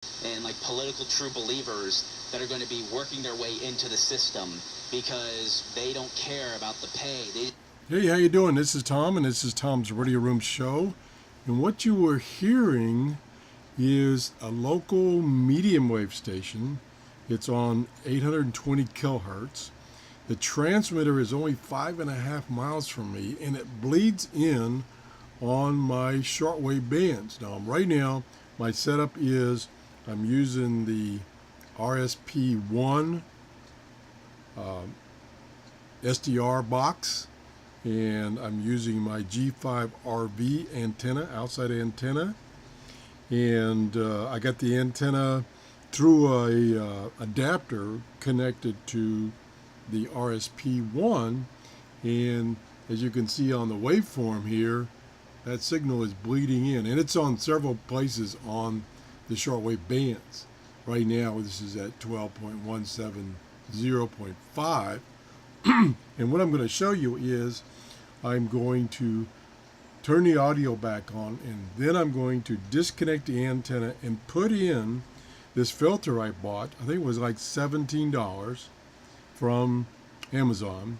and like political true believers that are going to be working their way into the system because they don't care about the pay. Hey, how you doing? This is Tom, and this is Tom's Radio Room Show. And what you were hearing is a local medium wave station. It's on 820 kilohertz. The transmitter is only 5.5 miles from me, and it bleeds in on my shortwave bands. Now, right now, my setup is I'm using the RSP1 SDR box, and I'm using my G5RV antenna, outside antenna, and I got the antenna through a adapter connected to the RSP1, and as you can see on the waveform here, that signal is bleeding in, and it's on several places on the shortwave bands. Right now this is at 12.170.5. And what I'm going to show you is I'm going to turn the audio back on, and then I'm going to disconnect the antenna and put in this filter I bought. I think it was like $17 from Amazon,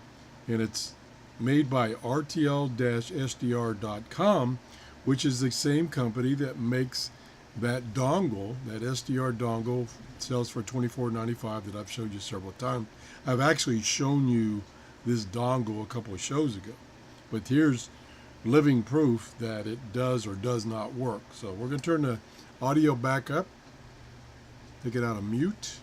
and it's made by RTL-SDR.com, which is the same company that makes that dongle, that SDR dongle, sells for $24.95 that I've showed you several times. I've actually shown you this dongle a couple of shows ago, but here's living proof that it does or does not work. So we're going to turn the audio back up, take it out of mute.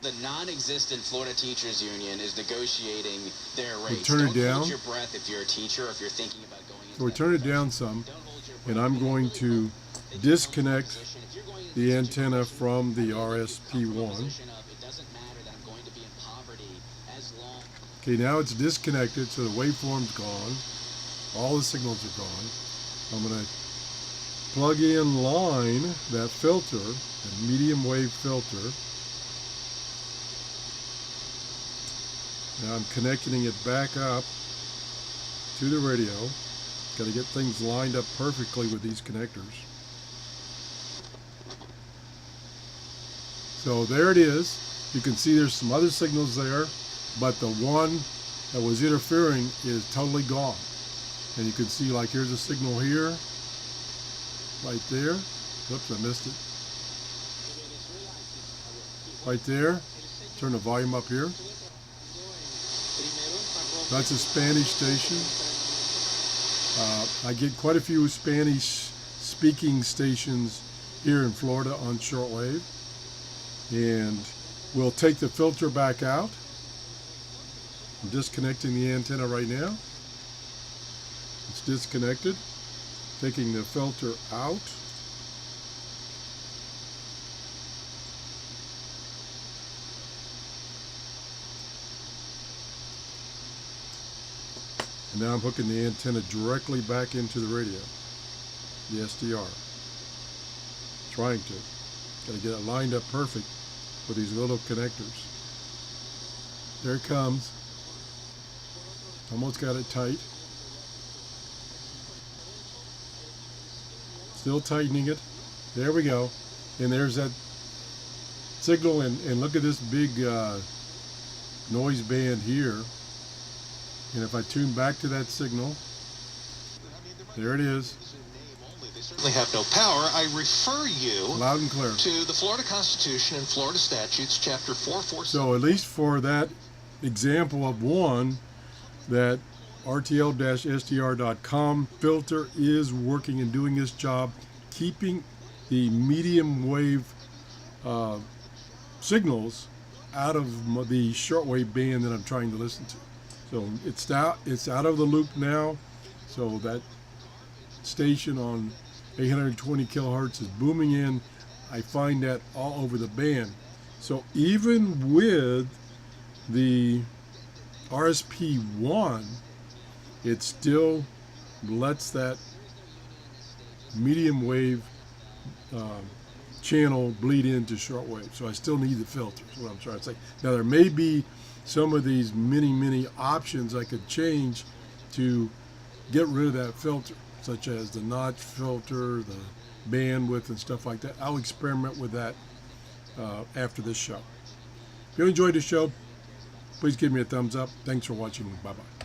The non-existent Florida Teachers Union is negotiating their rates. Turn it down. Hold your breath if you're a teacher, or if you're thinking about going into So we turn it down some, and I'm going to disconnect the antenna from the RSP1. Okay, now it's disconnected, so the waveform's gone. All the signals are gone. I'm going to plug in line that filter, the medium wave filter. Now I'm connecting it back up to the radio. Got to get things lined up perfectly with these connectors. So there it is. You can see there's some other signals there, but the one that was interfering is totally gone. And you can see, like, here's a signal here, right there. Oops, I missed it. Right there. Turn the volume up here. That's a Spanish station. I get quite a few Spanish-speaking stations here in Florida on shortwave. And we'll take the filter back out. I'm disconnecting the antenna right now. It's disconnected. Taking the filter out. And now I'm hooking the antenna directly back into the radio, the SDR. Trying to. Got to get it lined up perfect with these little connectors. There it comes. Almost got it tight. Still tightening it. There we go. And there's that signal, and look at this big noise band here. And if I tune back to that signal, there it is. They certainly have no power. I refer you Loud and clear. to the Florida Constitution and Florida Statutes, Chapter 446. So at least for that example of one, that RTL-SDR.com filter is working and doing its job, keeping the medium wave signals out of the shortwave band that I'm trying to listen to. So it's out of the loop now. So that station on 820 kilohertz is booming in. I find that all over the band. So even with the RSP1, it still lets that medium wave channel bleed into shortwave. So I still need the filter, is what I'm trying to say. Now there may be some of these many options I could change to get rid of that filter, such as the notch filter, the bandwidth and stuff like that. I'll experiment with that after this show. If you enjoyed the show, please give me a thumbs up. Thanks for watching. Bye-bye.